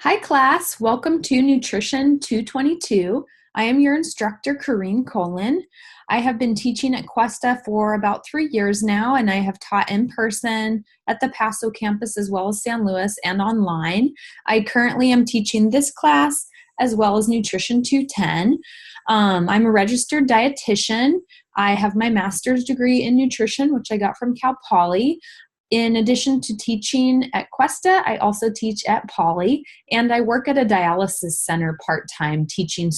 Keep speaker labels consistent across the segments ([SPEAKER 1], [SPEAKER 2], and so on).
[SPEAKER 1] Hi class, welcome to Nutrition 222. I am your instructor, Corrine Colin. I have been teaching at Cuesta for about 3 years now, and I have taught in person at the Paso campus as well as San Luis and online. I currently am teaching this class as well as Nutrition 210. I'm a registered dietitian. I have my master's degree in nutrition, which I got from Cal Poly. In addition to teaching at Cuesta, I also teach at Poly, and I work at a dialysis center part-time teaching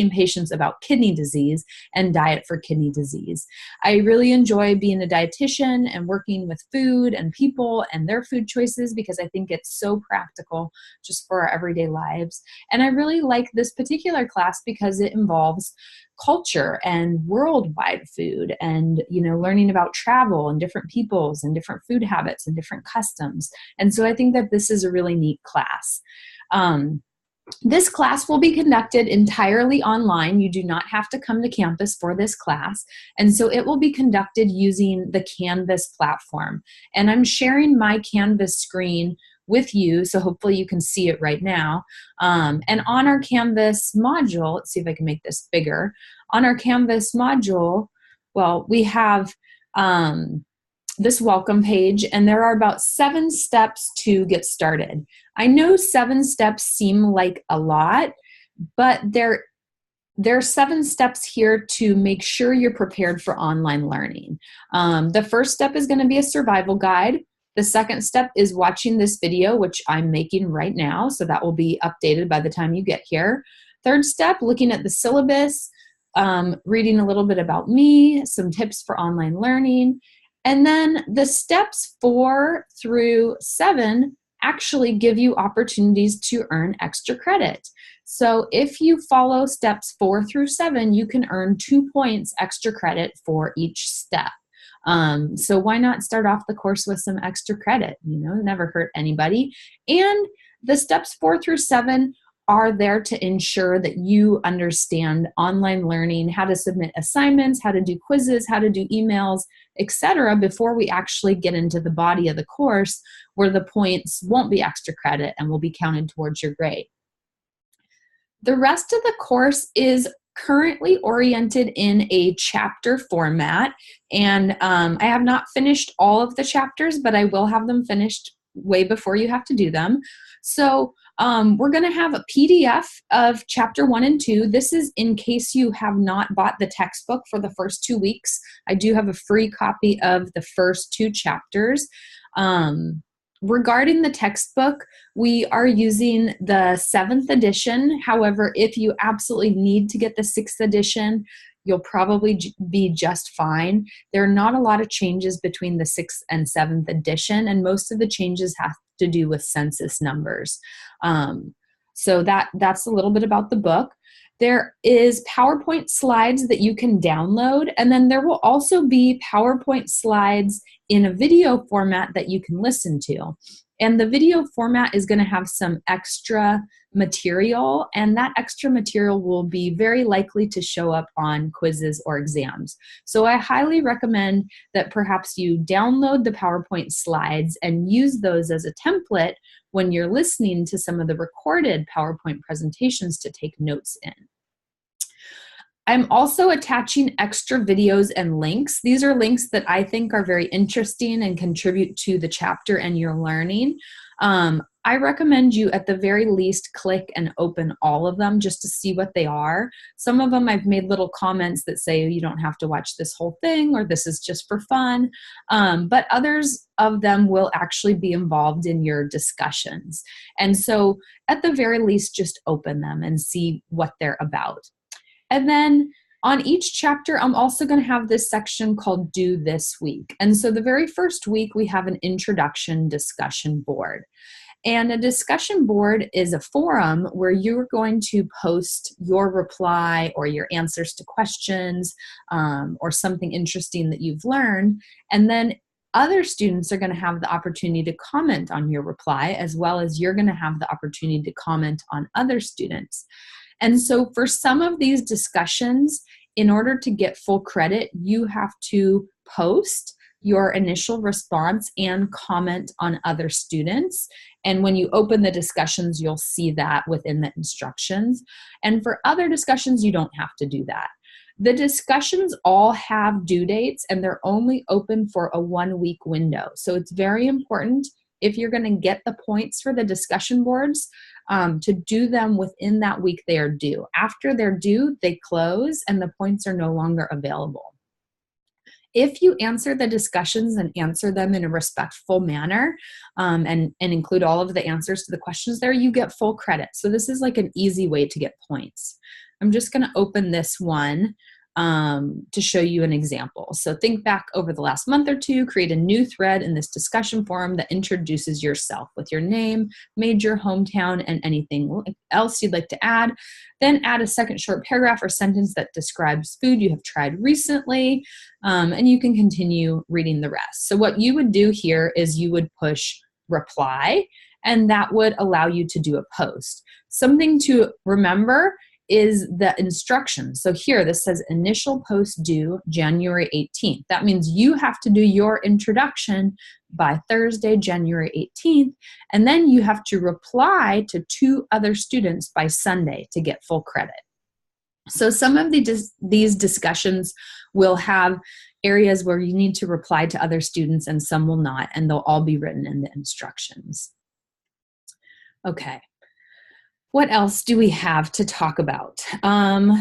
[SPEAKER 1] patients about kidney disease and diet for kidney disease. I really enjoy being a dietitian and working with food and people and their food choices because I think it's so practical just for our everyday lives. And I really like this particular class because it involves culture and worldwide food and learning about travel and different peoples and different food habits and different customs. And so I think that this is a really neat class. This class will be conducted entirely online. You do not have to come to campus for this class. And so it will be conducted using the Canvas platform. And I'm sharing my Canvas screen with you, so hopefully you can see it right now. And on our Canvas module, let's see if I can make this bigger. On our Canvas module, well, we have this welcome page, and there are about 7 steps to get started. I know 7 steps seem like a lot, but there are 7 steps here to make sure you're prepared for online learning. The first step is going to be a survival guide. The second step is watching this video, which I'm making right now, so that will be updated by the time you get here. Third step, looking at the syllabus, reading a little bit about me, some tips for online learning. And then the steps 4 through 7 actually give you opportunities to earn extra credit. So if you follow steps 4 through 7, you can earn 2 points extra credit for each step. So why not start off the course with some extra credit? Never hurt anybody. And the steps 4 through 7 are there to ensure that you understand online learning, how to submit assignments, how to do quizzes, how to do emails, etc., before we actually get into the body of the course where the points won't be extra credit and will be counted towards your grade. The rest of the course is currently oriented in a chapter format, and I have not finished all of the chapters, but I will have them finished way before you have to do them. So we're going to have a PDF of chapter 1 and 2. This is in case you have not bought the textbook for the first 2 weeks. I do have a free copy of the first 2 chapters. Regarding the textbook, we are using the 7th edition. However, if you absolutely need to get the 6th edition, you'll probably be just fine. There are not a lot of changes between the 6th and 7th edition, and most of the changes have to do with census numbers. So that's a little bit about the book. There is PowerPoint slides that you can download, and then there will also be PowerPoint slides in a video format that you can listen to. And the video format is going to have some extra material, and that extra material will be very likely to show up on quizzes or exams. So I highly recommend that perhaps you download the PowerPoint slides and use those as a template when you're listening to some of the recorded PowerPoint presentations to take notes in. I'm also attaching extra videos and links. These are links that I think are very interesting and contribute to the chapter and your learning. I recommend you at the very least click and open all of them just to see what they are. Some of them I've made little comments that say you don't have to watch this whole thing or this is just for fun, but others of them will actually be involved in your discussions. And so at the very least, just open them and see what they're about. And then on each chapter, I'm also going to have this section called Do This Week. And so the very first week, we have an introduction discussion board. And a discussion board is a forum where you're going to post your reply or your answers to questions or something interesting that you've learned. And then other students are going to have the opportunity to comment on your reply, as well as you're going to have the opportunity to comment on other students. And so for some of these discussions, in order to get full credit, you have to post your initial response and comment on other students. And when you open the discussions, you'll see that within the instructions. And for other discussions, you don't have to do that. The discussions all have due dates and they're only open for a 1-week window. So it's very important, if you're going to get the points for the discussion boards, to do them within that week they are due. After they're due, they close and the points are no longer available. If you answer the discussions and answer them in a respectful manner, and include all of the answers to the questions there, you get full credit. So this is like an easy way to get points. I'm just going to open this one to show you an example. So think back over the last month or two, create a new thread in this discussion forum that introduces yourself with your name, major, hometown, and anything else you'd like to add. Then add a second short paragraph or sentence that describes food you have tried recently, and you can continue reading the rest. So what you would do here is you would push reply, and that would allow you to do a post. Something to remember is the instructions. So here, this says initial post due January 18th. That means you have to do your introduction by Thursday, January 18th, and then you have to reply to 2 other students by Sunday to get full credit. So some of these discussions will have areas where you need to reply to other students and some will not, and they'll all be written in the instructions. Okay. What else do we have to talk about?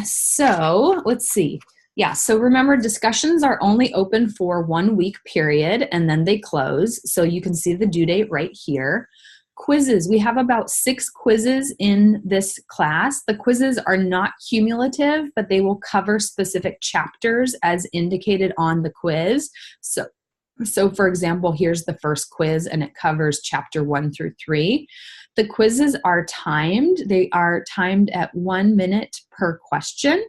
[SPEAKER 1] So let's see. Yeah, so remember, discussions are only open for 1 week period and then they close. So you can see the due date right here. Quizzes, we have about 6 quizzes in this class. The quizzes are not cumulative, but they will cover specific chapters as indicated on the quiz. So for example, here's the first quiz and it covers chapter 1 through 3. The quizzes are timed. They are timed at 1 minute per question.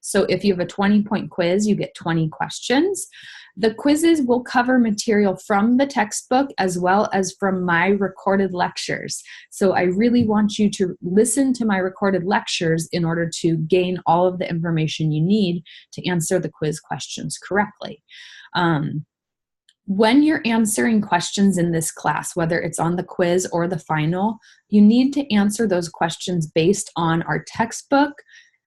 [SPEAKER 1] So if you have a 20-point quiz, you get 20 questions. The quizzes will cover material from the textbook as well as from my recorded lectures. So I really want you to listen to my recorded lectures in order to gain all of the information you need to answer the quiz questions correctly. When you're answering questions in this class, whether it's on the quiz or the final, you need to answer those questions based on our textbook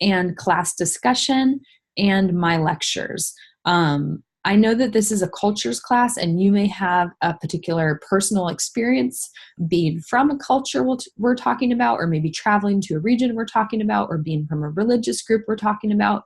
[SPEAKER 1] and class discussion and my lectures. I know that this is a cultures class and you may have a particular personal experience being from a culture we're talking about, or maybe traveling to a region we're talking about, or being from a religious group we're talking about.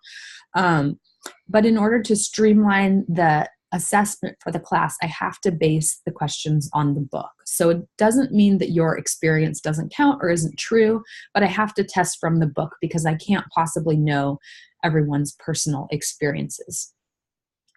[SPEAKER 1] But in order to streamline the assessment for the class, I have to base the questions on the book. So it doesn't mean that your experience doesn't count or isn't true, but I have to test from the book because I can't possibly know everyone's personal experiences.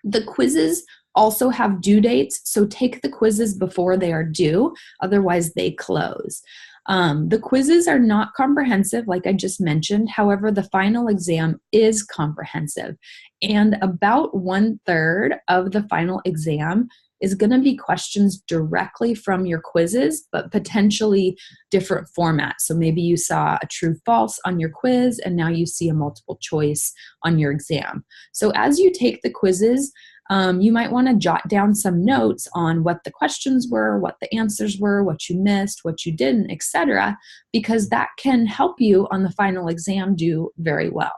[SPEAKER 1] The quizzes also have due dates, so take the quizzes before they are due, otherwise they close. The quizzes are not comprehensive, like I just mentioned. However, the final exam is comprehensive. And about 1/3 of the final exam is going to be questions directly from your quizzes, but potentially different formats. So maybe you saw a true false on your quiz, and now you see a multiple choice on your exam. So as you take the quizzes, you might want to jot down some notes on what the questions were, what the answers were, what you missed, what you didn't, etc., because that can help you on the final exam do very well.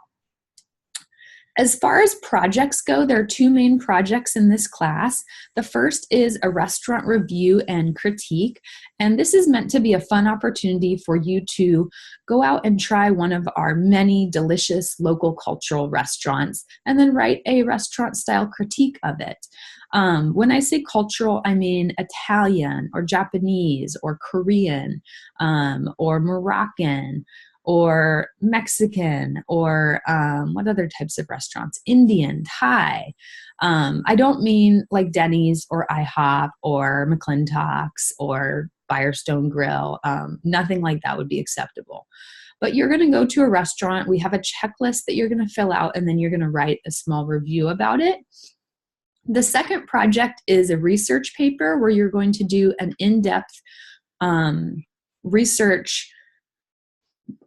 [SPEAKER 1] As far as projects go, there are 2 main projects in this class. The first is a restaurant review and critique, and this is meant to be a fun opportunity for you to go out and try one of our many delicious local cultural restaurants and then write a restaurant-style critique of it. When I say cultural, I mean Italian or Japanese or Korean or Moroccan or Mexican, or what other types of restaurants? Indian, Thai. I don't mean like Denny's or IHOP or McClintock's or Firestone Grill. Nothing like that would be acceptable. But you're going to go to a restaurant. We have a checklist that you're going to fill out, and then you're going to write a small review about it. The second project is a research paper where you're going to do an in-depth research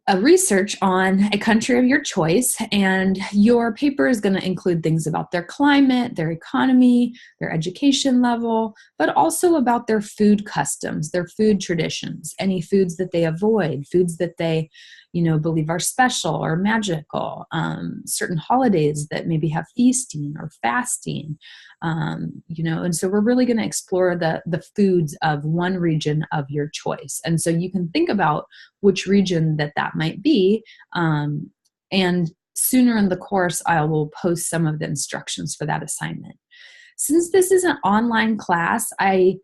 [SPEAKER 1] a research on a country of your choice, and your paper is going to include things about their climate, their economy, their education level, but also about their food customs, their food traditions, any foods that they avoid, foods that they, believe are special or magical, certain holidays that maybe have feasting or fasting, and so we're really going to explore the foods of one region of your choice. And so you can think about which region that might be. And sooner in the course, I will post some of the instructions for that assignment. Since this is an online class, I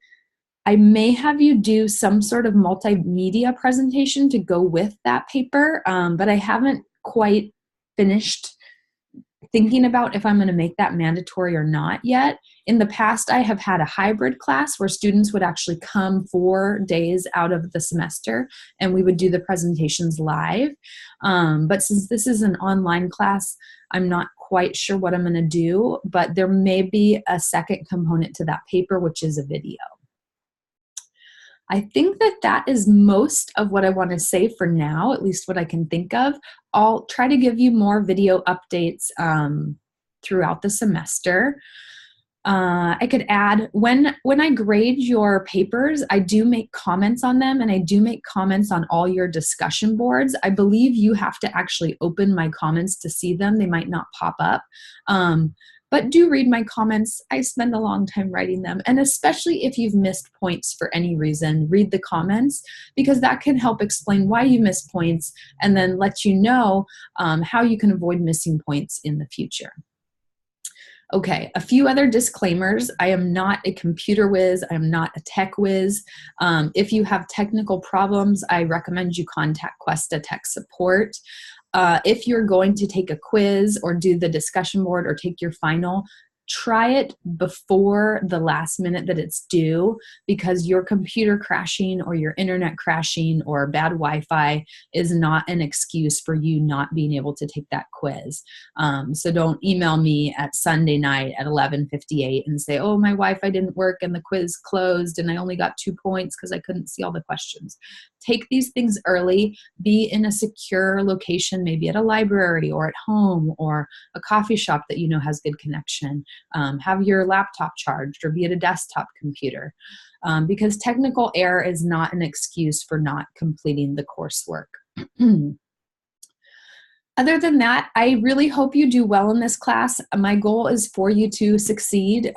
[SPEAKER 1] may have you do some sort of multimedia presentation to go with that paper, but I haven't quite finished thinking about if I'm going to make that mandatory or not yet. In the past, I have had a hybrid class where students would actually come 4 days out of the semester and we would do the presentations live. But since this is an online class, I'm not quite sure what I'm going to do, but there may be a second component to that paper, which is a video. I think that is most of what I want to say for now, at least what I can think of. I'll try to give you more video updates throughout the semester. I could add, when I grade your papers, I do make comments on them, and I do make comments on all your discussion boards. I believe you have to actually open my comments to see them. They might not pop up. But do read my comments. I spend a long time writing them. And especially if you've missed points for any reason, read the comments, because that can help explain why you missed points and then let you know how you can avoid missing points in the future. Okay, a few other disclaimers. I am not a computer whiz. I am not a tech whiz. If you have technical problems, I recommend you contact Cuesta Tech Support. If you're going to take a quiz or do the discussion board or take your final, try it before the last minute that it's due, because your computer crashing or your internet crashing or bad Wi-Fi is not an excuse for you not being able to take that quiz. So don't email me at Sunday night at 11:58 and say, oh, my Wi-Fi didn't work and the quiz closed and I only got 2 points because I couldn't see all the questions. Take these things early. Be in a secure location, maybe at a library or at home or a coffee shop that you know has good connection. Have your laptop charged or be at a desktop computer, because technical error is not an excuse for not completing the coursework. Other than that, I really hope you do well in this class. My goal is for you to succeed.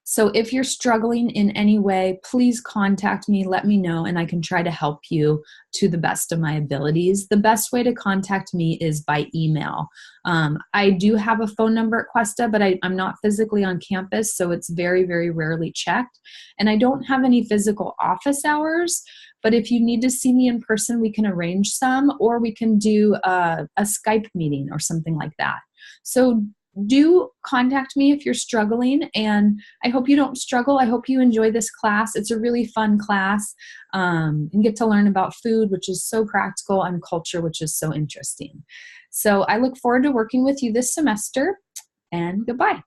[SPEAKER 1] So if you're struggling in any way, please contact me, let me know, and I can try to help you to the best of my abilities. The best way to contact me is by email. I do have a phone number at Cuesta, but I'm not physically on campus, so it's very, very rarely checked. And I don't have any physical office hours, but if you need to see me in person, we can arrange some, or we can do a Skype meeting or something like that. So do contact me if you're struggling, and I hope you don't struggle. I hope you enjoy this class. It's a really fun class, and get to learn about food, which is so practical, and culture, which is so interesting. So I look forward to working with you this semester, and goodbye.